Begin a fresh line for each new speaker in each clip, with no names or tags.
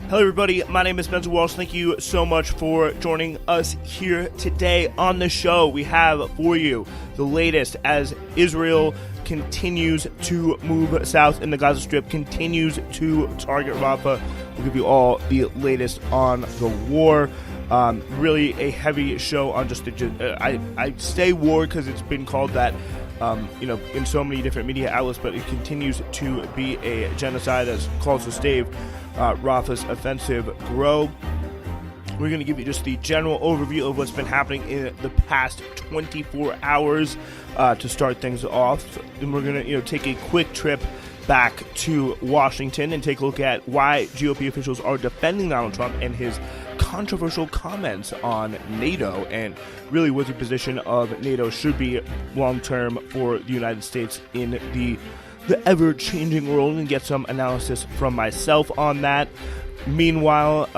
Hello everybody, my name is Spencer Walsh. Thank you so much for joining us here today on the show. We have for you the latest as Israel continues to move south in the Gaza Strip, continues to target Rafah. We'll give you all the latest on the war. Really a heavy show on just I say war because it's been called that in so many different media outlets, but it continues to be a genocide as calls to stave Rafah's offensive grow. We're going to give you just the general overview of what's been happening in the past 24 hours to start things off. Then we're going to take a quick trip back to Washington and take a look at why GOP officials are defending Donald Trump and his controversial comments on NATO and really what the position of NATO should be long-term for the United States in the ever-changing world, and get some analysis from myself on that. Meanwhile,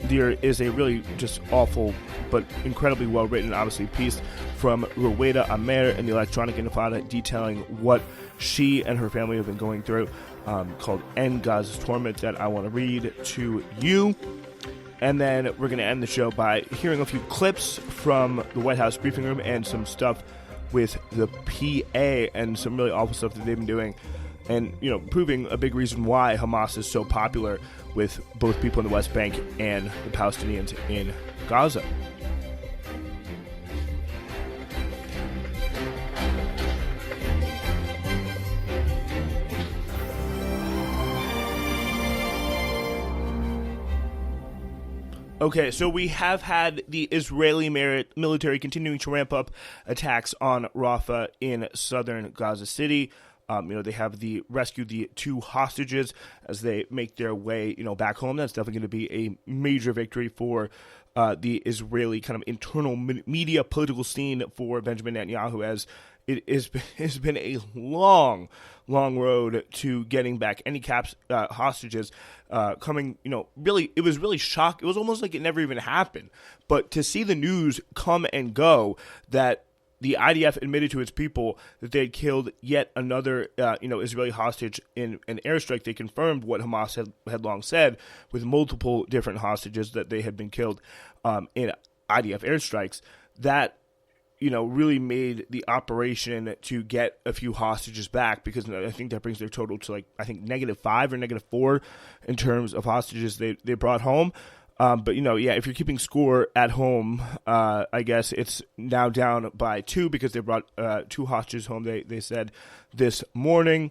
there is a really just awful but incredibly well-written, obviously, piece from Roweda Amer in the Electronic Intifada detailing what she and her family have been going through, called End Gaza's Torment, that I want to read to you. And then we're going to end the show by hearing a few clips from the White House briefing room and some stuff with the PA and some really awful stuff that they've been doing, and proving a big reason why Hamas is so popular with both people in the West Bank and the Palestinians in Gaza. Okay, so we have had the Israeli military continuing to ramp up attacks on Rafah in southern Gaza City. They have rescued the two hostages as they make their way, back home. That's definitely going to be a major victory for the Israeli kind of internal media political scene for Benjamin Netanyahu, as it has been a long road to getting back any hostages coming. Really, it was really shock. It was almost like it never even happened. But to see the news come and go that the IDF admitted to its people that they had killed yet another, Israeli hostage in an airstrike. They confirmed what Hamas had long said, with multiple different hostages that they had been killed in IDF airstrikes. That, really made the operation to get a few hostages back, because I think that brings their total to -5 or -4 in terms of hostages they brought home. But if you're keeping score at home, I guess it's now down by 2 because they brought 2 hostages home, they said this morning.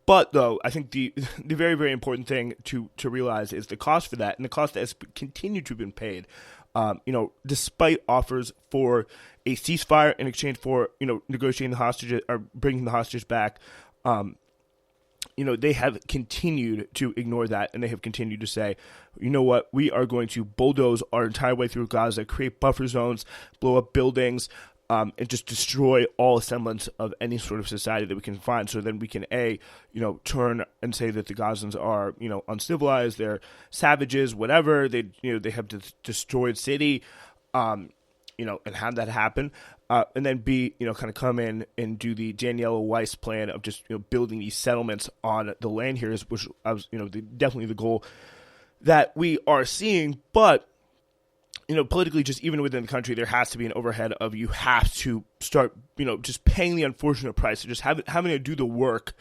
But though, I think the very, very important thing to realize is the cost for that, and the cost that has continued to have been paid. Despite offers for a ceasefire in exchange for, negotiating the hostages or bringing the hostages back, they have continued to ignore that, and they have continued to say, you know what, we are going to bulldoze our entire way through Gaza, create buffer zones, blow up buildings, and just destroy all semblance of any sort of society that we can find. So then we can, turn and say that the Gazans are, uncivilized, they're savages, whatever. They have destroyed city, and have that happen. And then B, kind of come in and do the Daniela Weiss plan of just, building these settlements on the land here, which was, definitely the goal that we are seeing. But, politically, just even within the country, there has to be an overhead of you have to start, just paying the unfortunate price, of just having to do the work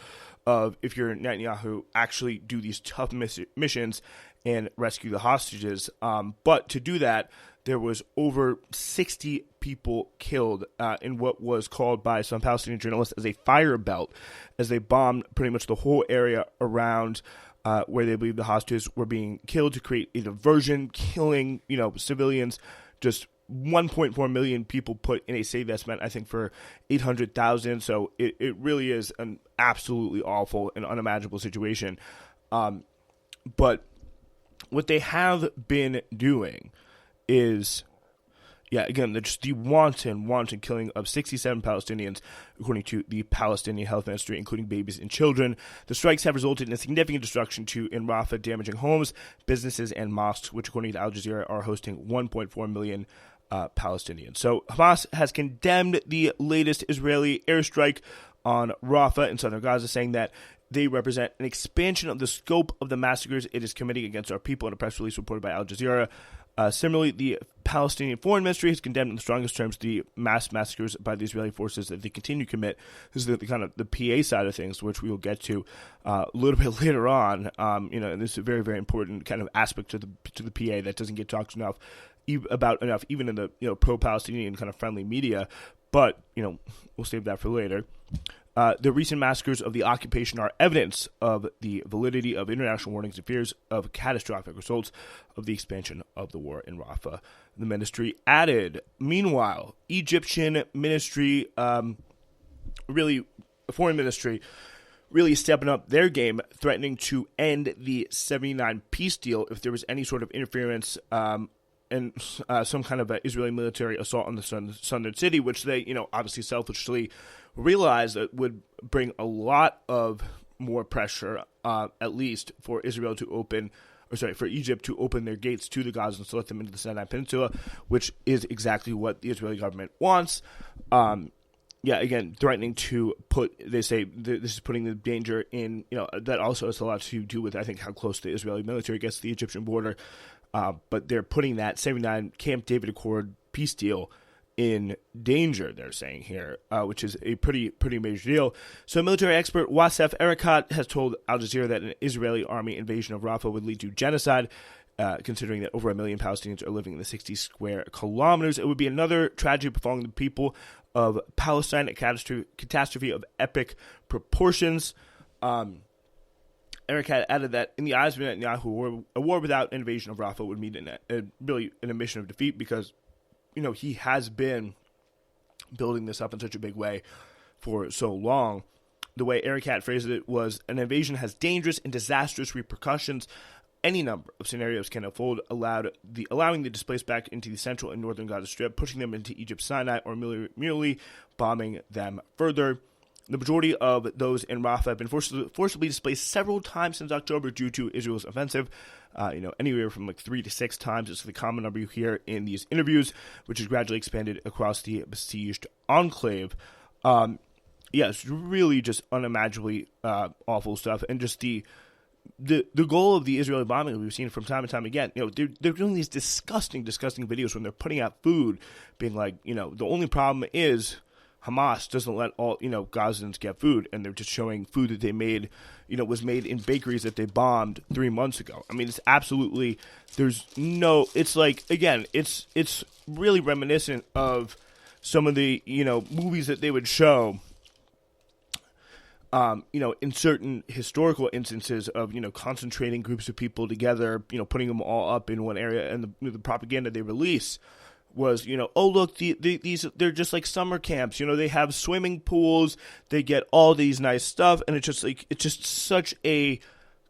of, if you're Netanyahu, actually do these tough missions and rescue the hostages. But to do that, there was over 60 people killed in what was called by some Palestinian journalists as a fire belt, as they bombed pretty much the whole area around where they believe the hostages were being killed to create a diversion, killing, civilians. Just 1.4 million people put in a safe estimate, I think, for 800,000. So it really is an absolutely awful and unimaginable situation. But what they have been doing is, again, just the wanton killing of 67 Palestinians, according to the Palestinian Health Ministry, including babies and children. The strikes have resulted in a significant destruction in Rafah, damaging homes, businesses, and mosques, which, according to Al Jazeera, are hosting 1.4 million Palestinians. So Hamas has condemned the latest Israeli airstrike on Rafah in southern Gaza, saying that they represent an expansion of the scope of the massacres it is committing against our people, in a press release reported by Al Jazeera. Similarly, the Palestinian Foreign Ministry has condemned in the strongest terms the mass massacres by the Israeli forces that they continue to commit. This is the kind of the PA side of things, which we will get to a little bit later on. And this is a very, very important kind of aspect to the PA that doesn't get talked enough about even in the pro-Palestinian kind of friendly media. But we'll save that for later. The recent massacres of the occupation are evidence of the validity of international warnings and fears of catastrophic results of the expansion of the war in Rafah. The ministry added, meanwhile, Egyptian ministry, foreign ministry, really stepping up their game, threatening to end the 79 peace deal if there was any sort of interference and some kind of Israeli military assault on the southern city, which they, obviously selfishly realized that would bring a lot of more pressure, at least for Egypt to open their gates to the Gazans to let them into the Sinai Peninsula, which is exactly what the Israeli government wants. Again, threatening to they say this is putting the danger in, that also has a lot to do with, I think, how close the Israeli military gets to the Egyptian border. But they're putting that 79 Camp David Accord peace deal in danger, they're saying here, which is a pretty major deal. So military expert Wasef Erekat has told Al Jazeera that an Israeli army invasion of Rafah would lead to genocide, considering that over 1 million Palestinians are living in the 60 square kilometers. It would be another tragedy befalling the people of Palestine, a catastrophe of epic proportions. Erekat added that in the eyes of Netanyahu, a war without invasion of Rafah would mean an admission of defeat, because he has been building this up in such a big way for so long. The way Erekat phrased it was, an invasion has dangerous and disastrous repercussions. Any number of scenarios can unfold, allowing the displaced back into the central and northern Gaza Strip, pushing them into Egypt's Sinai, or merely bombing them further. The majority of those in Rafah have been forcibly displaced several times since October due to Israel's offensive. Anywhere from 3 to 6 times is the common number you hear in these interviews, which is gradually expanded across the besieged enclave. It's really just unimaginably awful stuff, and just the goal of the Israeli bombing, we've seen from time and time again. They're doing these disgusting videos when they're putting out food, being like, the only problem is Hamas doesn't let all, Gazans get food, and they're just showing food that they made, was made in bakeries that they bombed 3 months ago. I mean, it's absolutely, it's like, again, it's really reminiscent of some of the, movies that they would show, in certain historical instances of, concentrating groups of people together, putting them all up in one area, and the propaganda they release was, oh, look, these they're just like summer camps. They have swimming pools, they get all these nice stuff, and it's just such a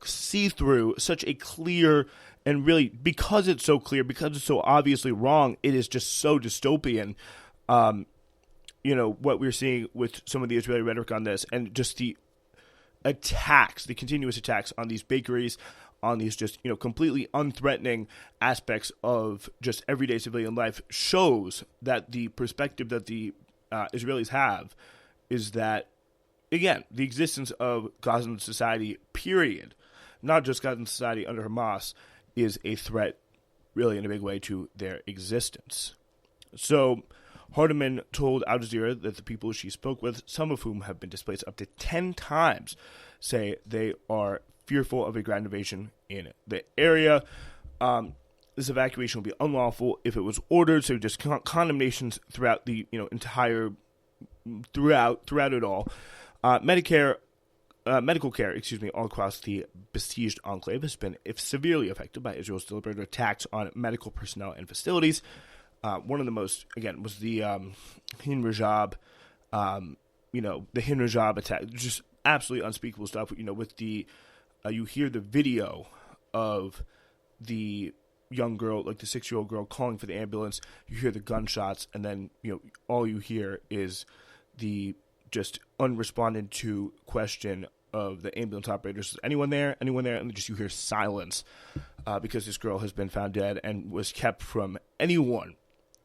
see-through, such a clear, and really, because it's so clear, because it's so obviously wrong, it is just so dystopian. What we're seeing with some of the Israeli rhetoric on this, and just the continuous attacks on these bakeries, on these just, completely unthreatening aspects of just everyday civilian life, shows that the perspective that the Israelis have is that, again, the existence of Gazan society, period, not just Gazan society under Hamas, is a threat, really in a big way, to their existence. So Hardiman told Al Jazeera that the people she spoke with, some of whom have been displaced up to 10 times, say they are fearful of a ground invasion in the area. This evacuation will be unlawful if it was ordered. So just condemnations throughout the throughout it all. Medical care, all across the besieged enclave has been severely affected by Israel's deliberate attacks on medical personnel and facilities. One of the most, again, was the Hin Rajab, the Hin Rajab attack. Just absolutely unspeakable stuff. With the you hear the video of the young girl, like the 6-year-old girl, calling for the ambulance. You hear the gunshots, and then all you hear is the just unresponded to question of the ambulance operators. Anyone there? Anyone there? And just you hear silence because this girl has been found dead and was kept from anyone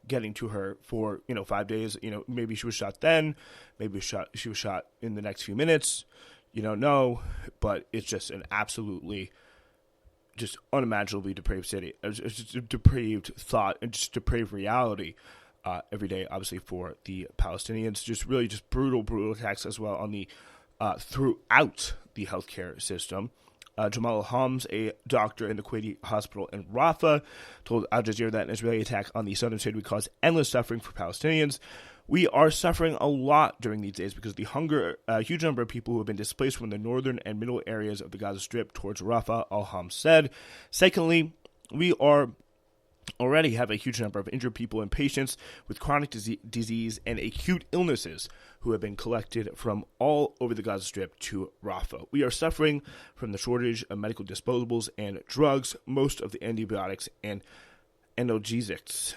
getting to her for 5 days. Maybe she was shot then, maybe she was shot in the next few minutes. you don't know, but it's just an absolutely just unimaginably depraved city. It's just a depraved thought and just depraved reality every day, obviously, for the Palestinians. Just really just brutal attacks as well on the throughout the healthcare system. Jamal Hams, a doctor in the Kuwaiti hospital in Rafah, told Al Jazeera that an Israeli attack on the southern city would cause endless suffering for Palestinians. We are suffering a lot during these days because of the hunger, a huge number of people who have been displaced from the northern and middle areas of the Gaza Strip towards Rafah, Al-Hams said. Secondly, we already have a huge number of injured people and patients with chronic disease and acute illnesses who have been collected from all over the Gaza Strip to Rafah. We are suffering from the shortage of medical disposables and drugs, most of the antibiotics and analgesics.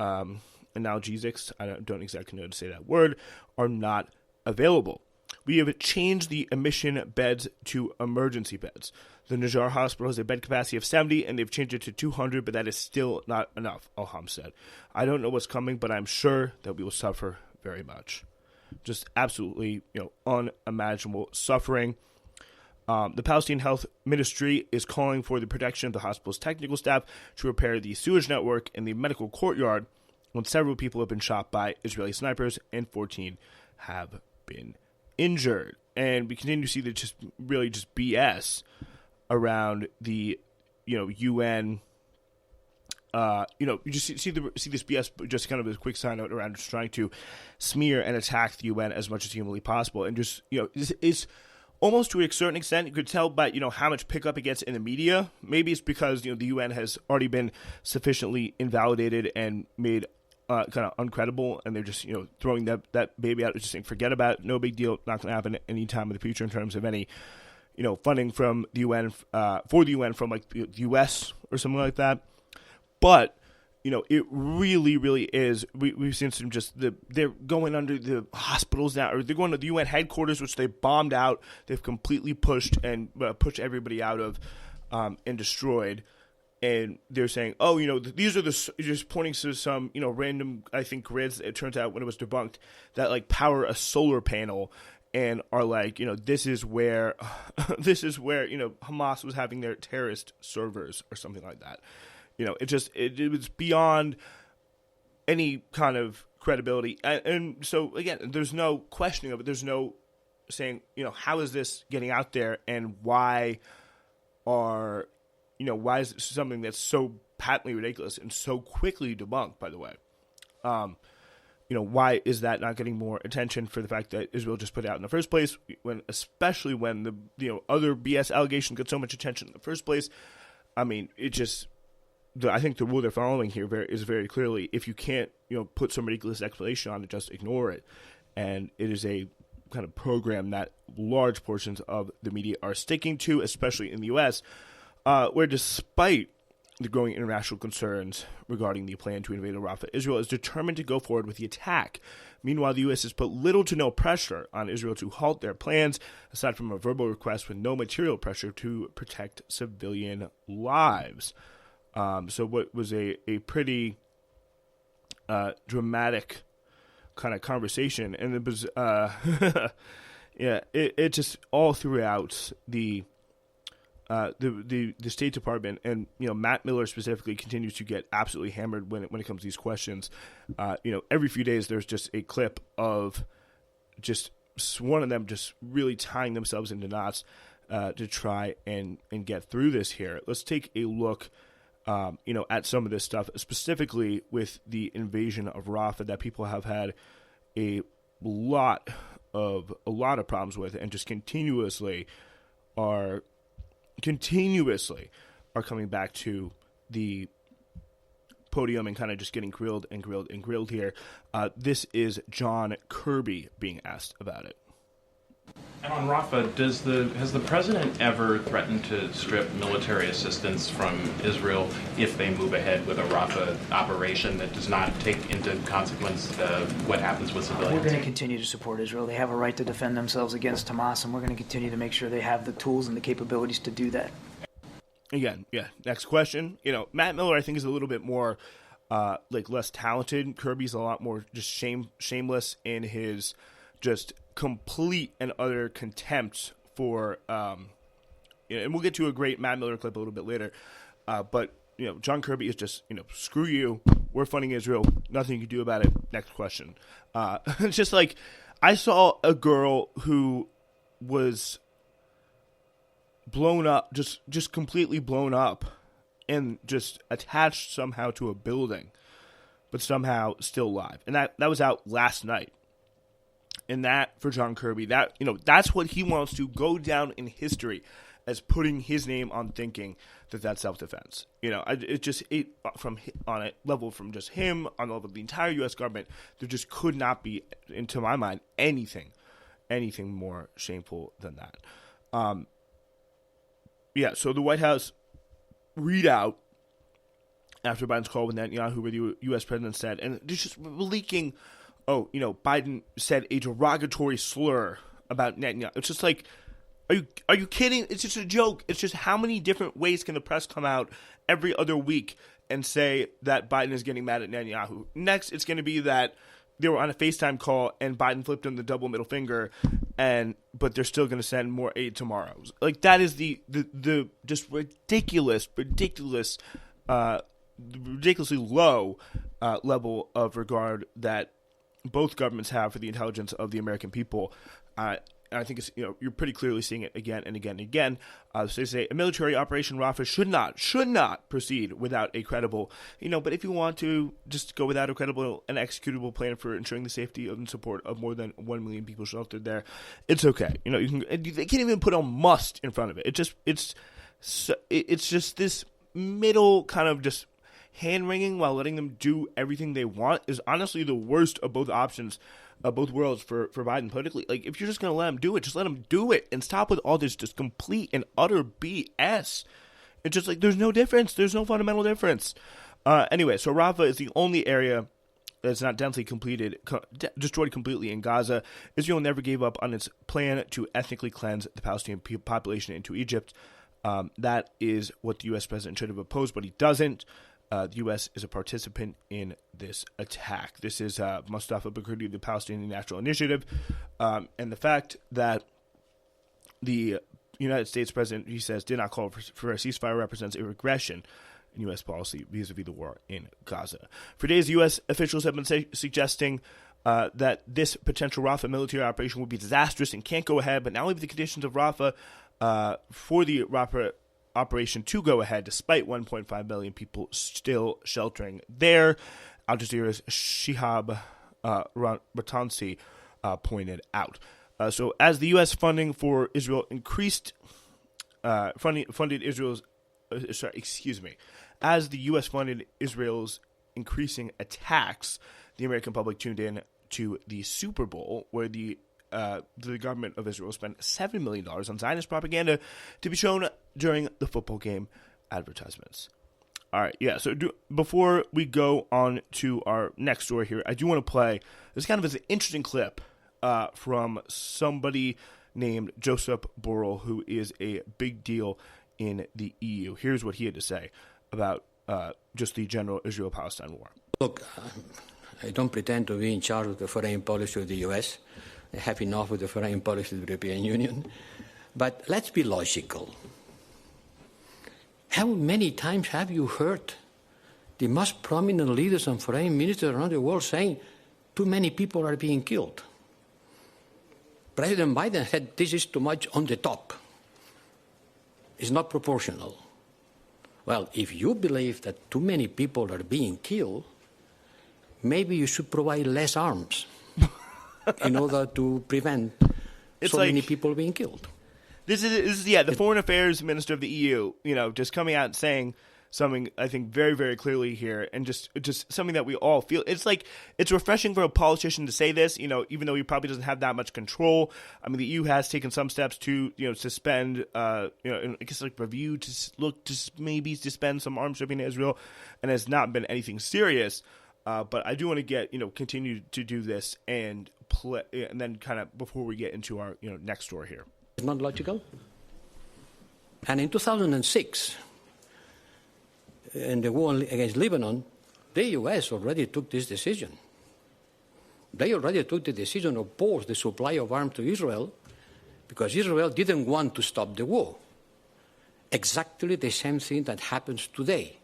Analgesics, I don't exactly know how to say that word, are not available. We have changed the admission beds to emergency beds. The Najjar hospital has a bed capacity of 70, and they've changed it to 200, but that is still not enough, Al-Hams said. I don't know what's coming, but I'm sure that we will suffer very much. Just absolutely, unimaginable suffering. The Palestinian Health Ministry is calling for the protection of the hospital's technical staff to repair the sewage network in the medical courtyard when several people have been shot by Israeli snipers and 14 have been injured. And we continue to see the just BS around the UN. You just see this BS. Just kind of a quick side note around just trying to smear and attack the UN as much as humanly possible, and just it's almost to a certain extent you could tell by how much pickup it gets in the media. Maybe it's because the UN has already been sufficiently invalidated and made kind of uncredible, and they're just throwing that baby out, just saying forget about it, no big deal, not going to happen any time in the future in terms of any funding from the UN for the UN from like the US or something like that. But it really is. We've seen some they're going under the hospitals now, or they're going to the UN headquarters, which they bombed out. They've completely pushed everybody out of and destroyed. And they're saying, these are just pointing to some, random, I think, grids. It turns out when it was debunked that power a solar panel and are like, this is where Hamas was having their terrorist servers or something like that. It was beyond any kind of credibility. And so again, there's no questioning of it. There's no saying, how is this getting out there and why is it something that's so patently ridiculous and so quickly debunked, by the way? Why is that not getting more attention for the fact that Israel just put it out in the first place, especially when the other BS allegations get so much attention in the first place? I mean, I think the rule they're following here is very clearly, if you can't, put some ridiculous explanation on it, just ignore it. And it is a kind of program that large portions of the media are sticking to, especially in the U.S., where despite the growing international concerns regarding the plan to invade Rafah, Israel is determined to go forward with the attack. Meanwhile, the U.S. has put little to no pressure on Israel to halt their plans, aside from a verbal request with no material pressure to protect civilian lives. So what was a pretty dramatic kind of conversation, and it was it just all throughout the State Department, and Matt Miller specifically continues to get absolutely hammered when it comes to these questions. Every few days there's just a clip of just one of them just really tying themselves into knots to try and get through this here. Let's take a look at some of this stuff, specifically with the invasion of Rafah that people have had a lot of problems with, and just continuously are coming back to the podium and kind of just getting grilled here. This is John Kirby being asked about it.
And on Rafah, has the president ever threatened to strip military assistance from Israel if they move ahead with a Rafah operation that does not take into consequence what happens with civilians?
We're going to continue to support Israel. They have a right to defend themselves against Hamas, and we're going to continue to make sure they have the tools and the capabilities to do that.
Again, next question. Matt Miller, I think, is a little bit more less talented. Kirby's a lot more just shameless in his just complete and utter contempt for, and we'll get to a great Matt Miller clip a little bit later, but John Kirby is just, screw you. We're funding Israel. Nothing you can do about it. Next question. It's just like, I saw a girl who was blown up, just completely blown up, and just attached somehow to a building, but somehow still alive. And that was out last night. And that, for John Kirby, that's what he wants to go down in history as putting his name on thinking that that's self-defense. On a level from just him, on the level of the entire U.S. government, there just could not be, to my mind, anything more shameful than that. So the White House readout after Biden's call with Netanyahu, where the U.S. president said, and they're just leaking, Biden said a derogatory slur about Netanyahu. It's just like, Are you kidding? It's just a joke. It's just how many different ways can the press come out every other week and say that Biden is getting mad at Netanyahu? Next, it's going to be that they were on a FaceTime call and Biden flipped him the double middle finger, but they're still going to send more aid tomorrow. Like, that is the just ridiculously low level of regard that both governments have for the intelligence of the American people. I think it's, you're pretty clearly seeing it again and again and again. So they say a military operation Rafah should not proceed without a credible, but if you want to just go without a credible and executable plan for ensuring the safety and support of more than 1 million people sheltered there, it's okay. They can't even put a must in front of it. It's just this middle kind of just hand wringing while letting them do everything they want is honestly the worst of both options. Both worlds for Biden politically. Like, if you're just going to let him do it, just let him do it and stop with all this just complete and utter BS. It's just like, there's no difference. There's no fundamental difference. Anyway, so Rafah is the only area that's not densely destroyed completely in Gaza. Israel never gave up on its plan to ethnically cleanse the Palestinian population into Egypt. That is what the U.S. president should have opposed, but he doesn't. The U.S. is a participant in this attack. This is Mustafa Bakurdi, the Palestinian National Initiative, and the fact that the United States president, he says, did not call for a ceasefire represents a regression in U.S. policy vis-a-vis the war in Gaza. For days, U.S. officials have been suggesting that this potential Rafah military operation would be disastrous and can't go ahead, but now we have the conditions of Rafah for the Rafah operation to go ahead, despite 1.5 million people still sheltering there. Al Jazeera's Shihab Ratansi pointed out. So as the U.S. funding for Israel increased, funded Israel's, as the U.S. funded Israel's increasing attacks, the American public tuned in to the Super Bowl, where the government of Israel spent $7 million on Zionist propaganda to be shown during the football game advertisements. All right, so before we go on to our next story here, I do want to play this kind of an interesting clip from somebody named Joseph Borrell, who is a big deal in the EU. Here's what he had to say about just the general Israel-Palestine war.
Look, I don't pretend to be in charge of the foreign policy of the U.S. I have enough with the foreign policy of the European Union. But let's be logical. How many times have you heard the most prominent leaders and foreign ministers around the world saying too many people are being killed? President Biden said this is too much on the top. It's not proportional. Well, if you believe that too many people are being killed, maybe you should provide less arms in order to prevent many people being killed.
This is the foreign affairs minister of the EU, just coming out and saying something I think very, very clearly here, and just something that we all feel. It's like, it's refreshing for a politician to say this, even though he probably doesn't have that much control. I mean, the EU has taken some steps to, suspend, review to look to maybe suspend some arms shipping to Israel, and has not been anything serious. But I do want to continue to do this and play, and then kind of before we get into our next story here.
It's not logical. And in 2006, in the war against Lebanon, the U.S. already took this decision. They already took the decision of pause the supply of arms to Israel because Israel didn't want to stop the war. Exactly the same thing that happens today.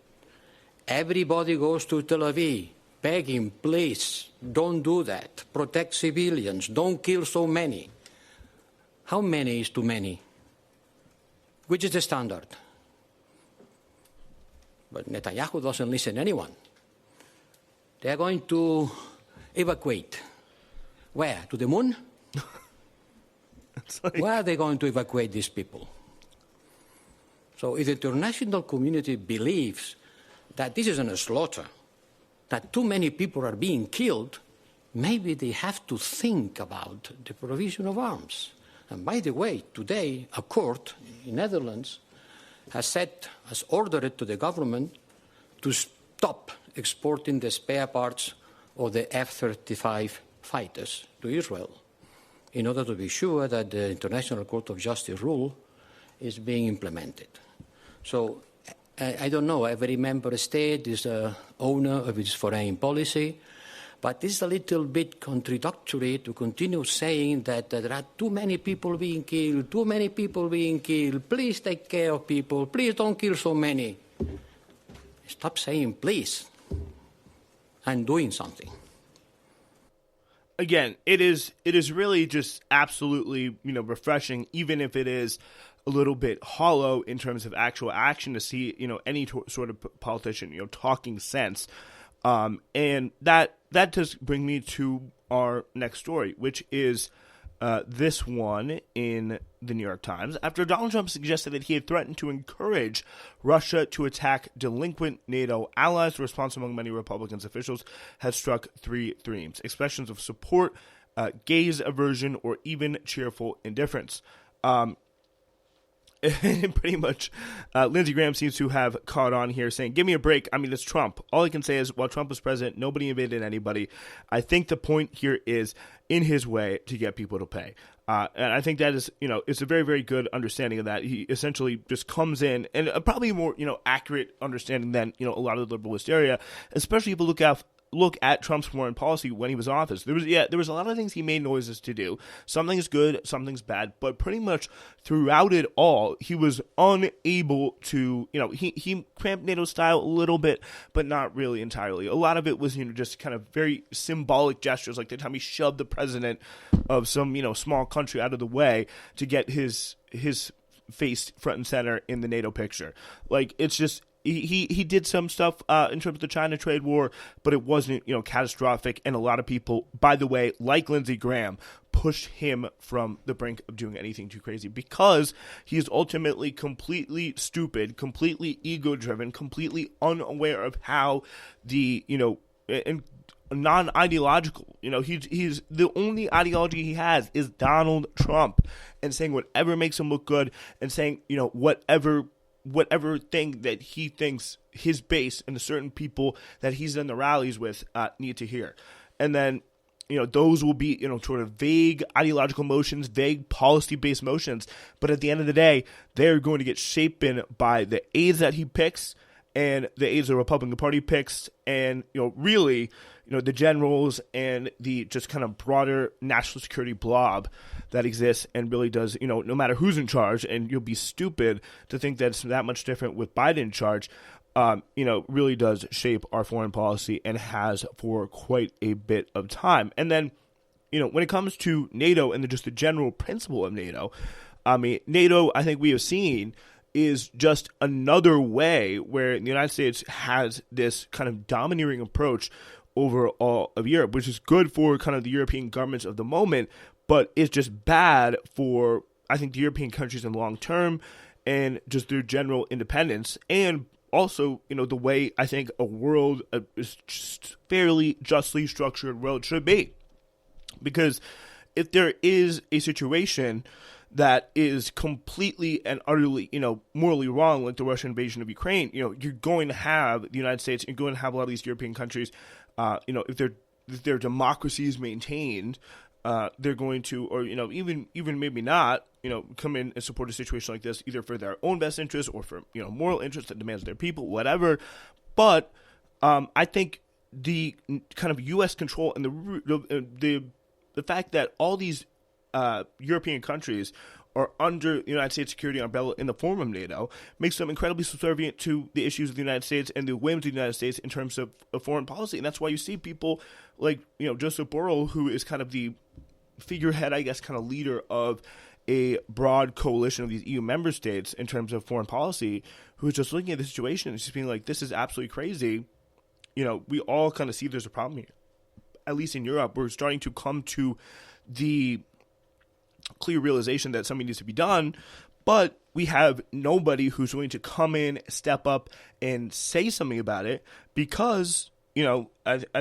Everybody goes to Tel Aviv, begging, please, don't do that. Protect civilians. Don't kill so many. How many is too many? Which is the standard? But Netanyahu doesn't listen to anyone. They are going to evacuate. Where? To the moon? Where are they going to evacuate these people? So if the international community believes that this isn't a slaughter, that too many people are being killed, maybe they have to think about the provision of arms. And by the way, today a court in Netherlands has ordered to the government to stop exporting the spare parts of the F-35 fighters to Israel in order to be sure that the International Court of Justice rule is being implemented. So I don't know, every member state is the owner of its foreign policy, but it's a little bit contradictory to continue saying that there are too many people being killed, please take care of people, please don't kill so many. Stop saying please and doing something.
Again, it is really just absolutely, refreshing, even if it is a little bit hollow in terms of actual action, to see, any sort of politician, talking sense. And that does bring me to our next story, which is this one in the New York Times. After Donald Trump suggested that he had threatened to encourage Russia to attack delinquent NATO allies, the response among many Republicans officials has struck three themes: expressions of support, gaze aversion, or even cheerful indifference. And pretty much, Lindsey Graham seems to have caught on here, saying, give me a break. I mean, it's Trump. All I can say is, while Trump was president, nobody invaded anybody. I think the point here is in his way to get people to pay. And I think that is, it's a very, very good understanding of that. He essentially just comes in, and probably a more, accurate understanding than, a lot of the liberal hysteria, especially if you look at Trump's foreign policy when he was in office. There was a lot of things he made noises to do. Something's good, something's bad, but pretty much throughout it all, he was unable to, he cramped NATO style a little bit, but not really entirely. A lot of it was, just kind of very symbolic gestures, like the time he shoved the president of some, small country out of the way to get his face front and center in the NATO picture. Like, it's just, He did some stuff in terms of the China trade war, but it wasn't, catastrophic. And a lot of people, by the way, like Lindsey Graham, pushed him from the brink of doing anything too crazy because he is ultimately completely stupid, completely ego-driven, completely unaware of how the, and non-ideological. He's the only ideology he has is Donald Trump, and saying whatever makes him look good, and saying, whatever thing that he thinks his base and the certain people that he's in the rallies with need to hear. And then, those will be, sort of vague ideological motions, vague policy-based motions. But at the end of the day, they're going to get shapen by the aides that he picks and the aides the Republican Party picks, and, really, the generals and the just kind of broader national security blob that exists and really does, no matter who's in charge, and you'll be stupid to think that it's that much different with Biden in charge, really does shape our foreign policy and has for quite a bit of time. And then, when it comes to NATO and just the general principle of NATO, NATO, I think we have seen, is just another way where the United States has this kind of domineering approach over all of Europe, which is good for kind of the European governments of the moment, but it's just bad for, I think, the European countries in the long term and just their general independence. And also, the way I think a world is just fairly justly structured world should be. Because if there is a situation that is completely and utterly, morally wrong, like the Russian invasion of Ukraine, you're going to have the United States, you're going to have a lot of these European countries, if their democracy is maintained, they're going to, or, even maybe not, come in and support a situation like this, either for their own best interest or for, moral interest that demands their people, whatever. But I think the kind of U.S. control and the fact that all these European countries are under the United States security umbrella in the form of NATO makes them incredibly subservient to the issues of the United States and the whims of the United States in terms of foreign policy. And that's why you see people like, Joseph Borrell, who is kind of the figurehead, I guess, kind of leader of a broad coalition of these EU member states in terms of foreign policy, who is just looking at the situation and just being like, this is absolutely crazy. We all kind of see there's a problem here. At least in Europe, we're starting to come to the clear realization that something needs to be done, but we have nobody who's willing to come in, step up, and say something about it because, I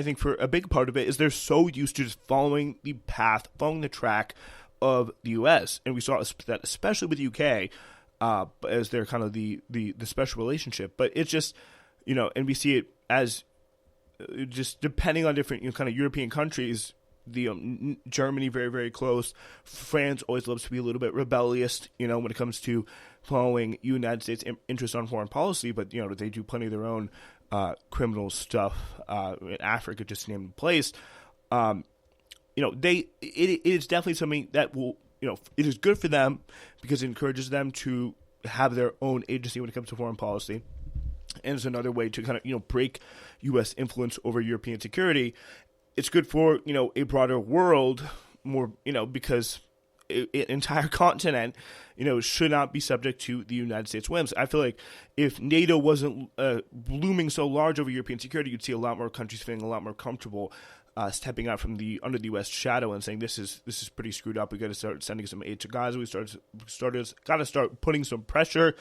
think for a big part of it is they're so used to just following the path, following the track of the U.S. And we saw that especially with the U.K. As they're kind of the special relationship. But it's just, and we see it as just depending on different kind of European countries. Germany very, very close. France always loves to be a little bit rebellious, when it comes to following United States interests on foreign policy. But they do plenty of their own criminal stuff in Africa, just to name the place. It is definitely something that will, it is good for them because it encourages them to have their own agency when it comes to foreign policy. And it's another way to kind of, break U.S. influence over European security. It's good for, a broader world more, because an entire continent, should not be subject to the United States whims. I feel like if NATO wasn't looming so large over European security, you'd see a lot more countries feeling a lot more comfortable stepping out from under the U.S. shadow and saying this is pretty screwed up. We got to start sending some aid to Gaza. We got to start putting some pressure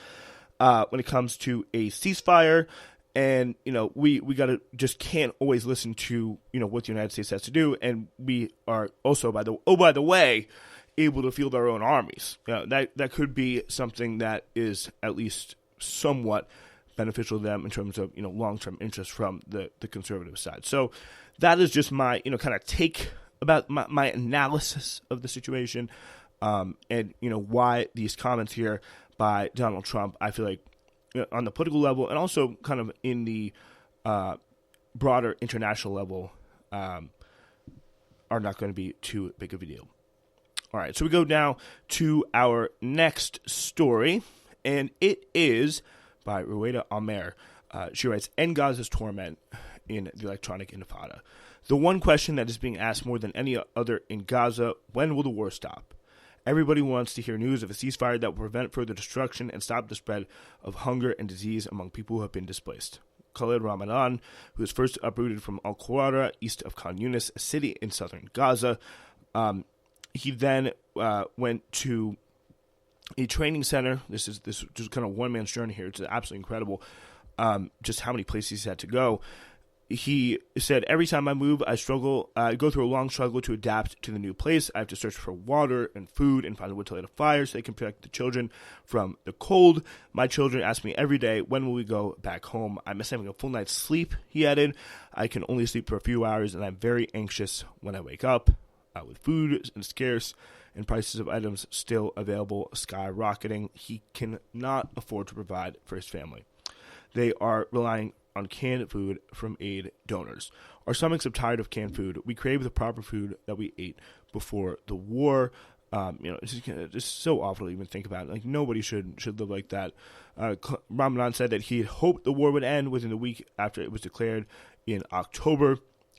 when it comes to a ceasefire. And, we got to just can't always listen to, what the United States has to do. And we are also, by the way, able to field our own armies. That could be something that is at least somewhat beneficial to them in terms of, long-term interest from the conservative side. So that is just my, kind of take about my analysis of the situation and, why these comments here by Donald Trump, I feel like, on the political level and also kind of in the broader international level are not going to be too big of a deal. All right, so we go now to our next story, and it is by Rueda Amer. She writes, End Gaza's torment in the electronic intifada. The one question that is being asked more than any other in Gaza, when will the war stop? Everybody wants to hear news of a ceasefire that will prevent further destruction and stop the spread of hunger and disease among people who have been displaced. Khalid Ramadan, who was first uprooted from Al-Qawara, east of Khan Yunis, a city in southern Gaza, he then went to a training center. This is just kind of one man's journey here. It's absolutely incredible just how many places he's had to go. He said, every time I move, I go through a long struggle to adapt to the new place. I have to search for water and food and find wood to light a fire so they can protect the children from the cold. My children ask me every day, when will we go back home? I miss having a full night's sleep, he added. I can only sleep for a few hours, and I'm very anxious when I wake up. With food and scarce and prices of items still available skyrocketing, he cannot afford to provide for his family. They are relying on canned food from aid donors. Our stomachs are tired of canned food. We crave the proper food that we ate before the war. It's just so awful to even think about it. Like, nobody should live like that. Ramadan said that he had hoped the war would end within the week after it was declared in October.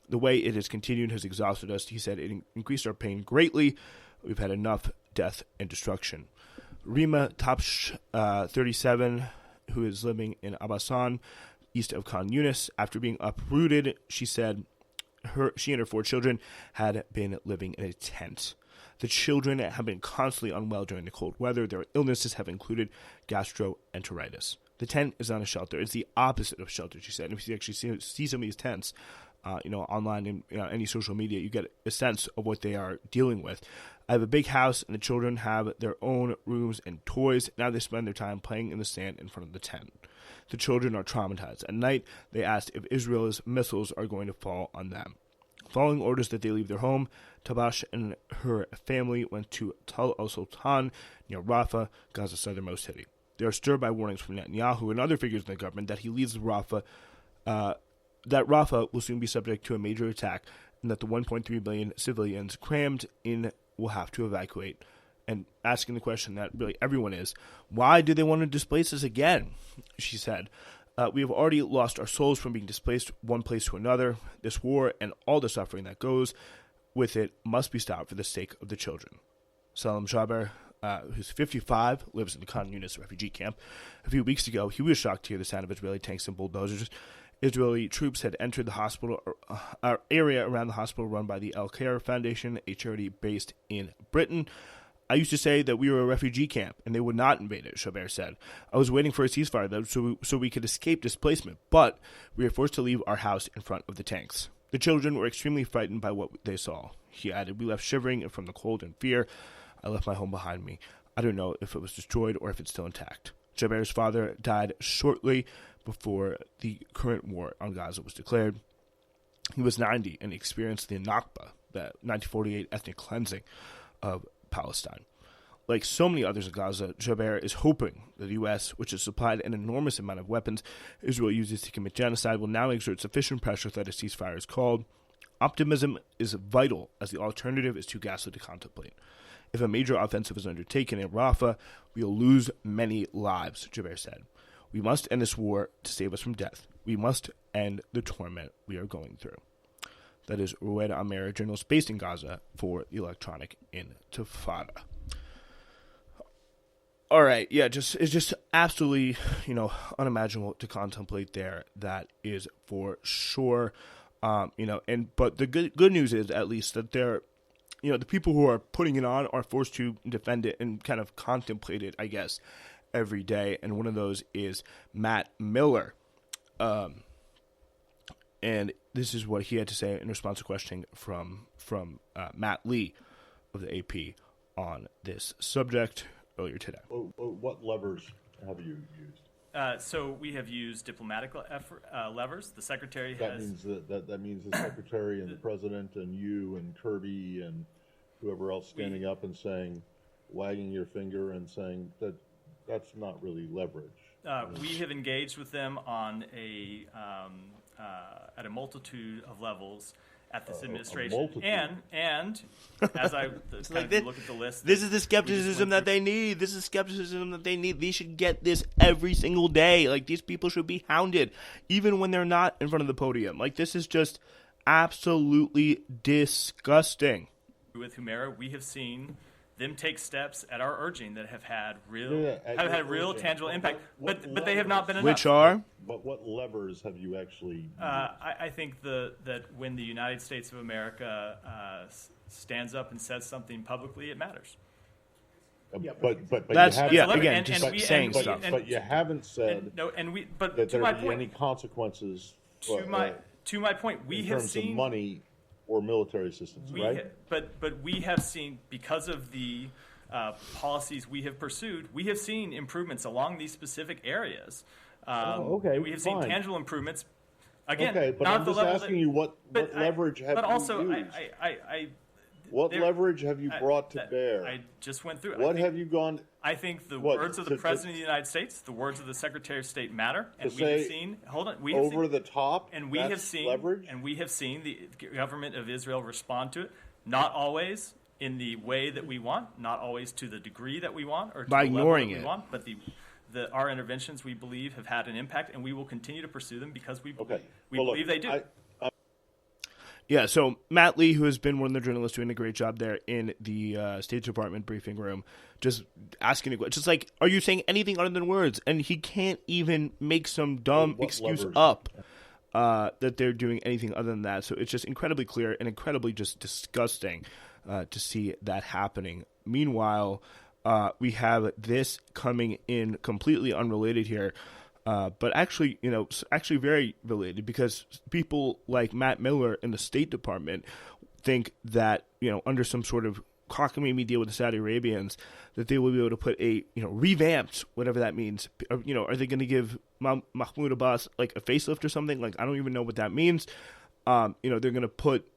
The way it has continued has exhausted us. He said it increased our pain greatly. We've had enough death and destruction. Rima Tapsh, 37, who is living in Abasan, east of Khan Yunis, after being uprooted, she said she and her 4 children had been living in a tent. The children have been constantly unwell during the cold weather. Their illnesses have included gastroenteritis. The tent is not a shelter. It's the opposite of shelter, she said. And if you actually see some of these tents, online and any social media, you get a sense of what they are dealing with. I have a big house, and the children have their own rooms and toys. Now they spend their time playing in the sand in front of the tent. The children are traumatized. At night, they asked if Israel's missiles are going to fall on them. Following orders that they leave their home, Tabash and her family went to Tal al-Sultan near Rafah, Gaza's southernmost city. They are stirred by warnings from Netanyahu and other figures in the government that he leads Rafah, that Rafah will soon be subject to a major attack, and that the 1.3 billion civilians crammed in will have to evacuate. And asking the question that really everyone is, why do they want to displace us again? She said, we have already lost our souls from being displaced one place to another. This war and all the suffering that goes with it must be stopped for the sake of the children. Salam Jaber, who's 55, lives in the Khan Yunis refugee camp. A few weeks ago, he was shocked to hear the sound of Israeli tanks and bulldozers. Israeli troops had entered the hospital area around the hospital run by the Al Khair Foundation, a charity based in Britain. I used to say that we were a refugee camp and they would not invade it, Jaber said. I was waiting for a ceasefire though, so we could escape displacement, but we were forced to leave our house in front of the tanks. The children were extremely frightened by what they saw. He added, we left shivering from the cold and fear. I left my home behind me. I don't know if it was destroyed or if it's still intact. Jaber's father died shortly before the current war on Gaza was declared. He was 90 and experienced the Nakba, the 1948 ethnic cleansing of Palestine. Like so many others in Gaza, Jaber is hoping that the U.S., which has supplied an enormous amount of weapons Israel uses to commit genocide, will now exert sufficient pressure that a ceasefire is called. Optimism is vital, as the alternative is too ghastly to contemplate. If a major offensive is undertaken in Rafah, we will lose many lives, Jaber said. We must end this war to save us from death. We must end the torment we are going through. That is Rueda Amer, a journalist based in Gaza for the Electronic Intifada. All right, yeah, it's just absolutely, unimaginable to contemplate there. That is for sure. But the good news is at least that they're, the people who are putting it on are forced to defend it and kind of contemplate it, I guess, every day. And one of those is Matt Miller. And this is what he had to say in response to questioning from Matt Lee of the AP on this subject earlier today.
What levers have you used?
So we have used diplomatic levers. The secretary
that means that means the secretary and the president and you and Kirby and whoever else standing up and saying, wagging your finger and saying that that's not really leverage.
We have engaged with them on at a multitude of levels at this administration, and as I look at the list,
this is the skepticism that they need. This is skepticism that they need. They should get this every single day. Like, these people should be hounded, even when they're not in front of the podium. Like, this is just absolutely disgusting.
With Humera, we have seen them take steps at our urging that have had real tangible impact, but they have not been enough.
Which are?
But what levers have you actually used?
I think that when the United States of America stands up and says something publicly, it matters.
But
that's
you
saying stuff.
But you haven't said that there would be any consequences.
To my point, we have seen
in terms of money or military assistance, right?
But we have seen, because of the policies we have pursued, we have seen improvements along these specific areas. We have seen tangible improvements. Again,
okay, but
not
I'm just asking you what leverage have you used? What leverage have you brought to bear?
I just went through it.
What have you gone?
I think the words of the President of the United States, the words of the Secretary of State matter, and we have seen. Hold on, we have
over
seen,
the top,
and we have seen
leverage,
and we have seen the government of Israel respond to it. Not always in the way that we want, not always to the degree that we want, or to
by
the
ignoring
level that
it.
we want, but our interventions, we believe, have had an impact, and we will continue to pursue them because we believe they do.
Yeah, so Matt Lee, who has been one of the journalists doing a great job there in the State Department briefing room, just asking a question. Just like, are you saying anything other than words? And he can't even make some dumb excuse up that they're doing anything other than that. So it's just incredibly clear and incredibly just disgusting to see that happening. Meanwhile, we have this coming in completely unrelated here. But actually, very related, because people like Matt Miller in the State Department think that, under some sort of cockamamie deal with the Saudi Arabians, that they will be able to put a, revamped, whatever that means. Are they going to give Mahmoud Abbas like a facelift or something? Like, I don't even know what that means. They're going to put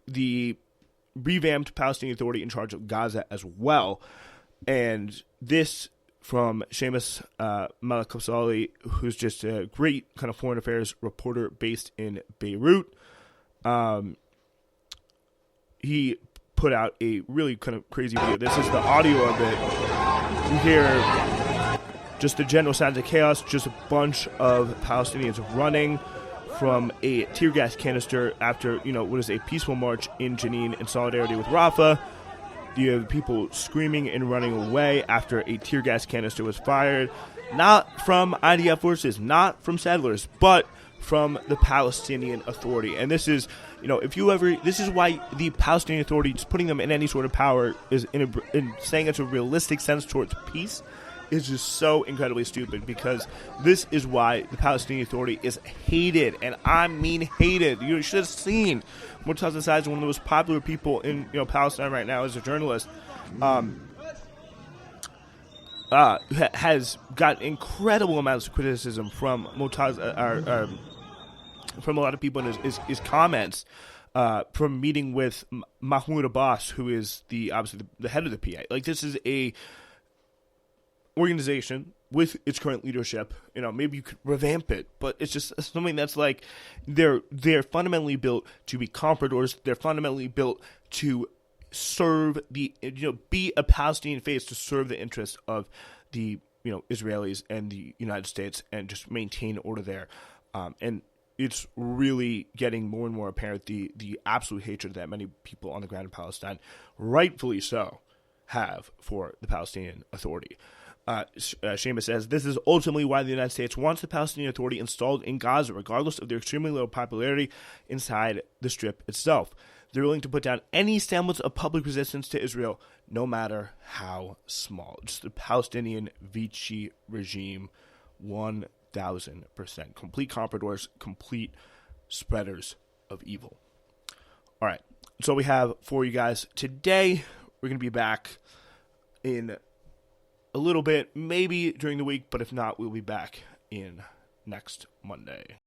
the revamped Palestinian Authority in charge of Gaza as well. And this, from Seamus Malakosali, who's just a great kind of foreign affairs reporter based in Beirut. He put out a really kind of crazy video. This is the audio of it. You hear just the general sounds of chaos, just a bunch of Palestinians running from a tear gas canister after, what is a peaceful march in Jenin in solidarity with Rafah. You have people screaming and running away after a tear gas canister was fired, not from IDF forces, not from settlers, but from the Palestinian Authority. And this is, this is why the Palestinian Authority, just putting them in any sort of power, is in saying it's a realistic sense towards peace, is just so incredibly stupid, because this is why the Palestinian Authority is hated, and I mean hated. You should have seen Murtaza Said, one of the most popular people in Palestine right now as a journalist, has got incredible amounts of criticism from Murtaza, from a lot of people in his comments, from meeting with Mahmoud Abbas, who is obviously the head of the PA. Like, this is a organization with its current leadership. Maybe you could revamp it, but it's just something that's like, they're fundamentally built to be compradors. They're fundamentally built to serve be a Palestinian face, to serve the interests of the Israelis and the United States, and just maintain order there. And it's really getting more and more apparent the absolute hatred that many people on the ground in Palestine, rightfully so, have for the Palestinian Authority. Seamus says, this is ultimately why the United States wants the Palestinian Authority installed in Gaza, regardless of their extremely low popularity inside the Strip itself. They're willing to put down any semblance of public resistance to Israel, no matter how small. Just the Palestinian Vichy regime, 1,000%. Complete compradors, complete spreaders of evil. All right, so we have for you guys today. We're going to be back in a little bit, maybe during the week, but if not, we'll be back in next Monday.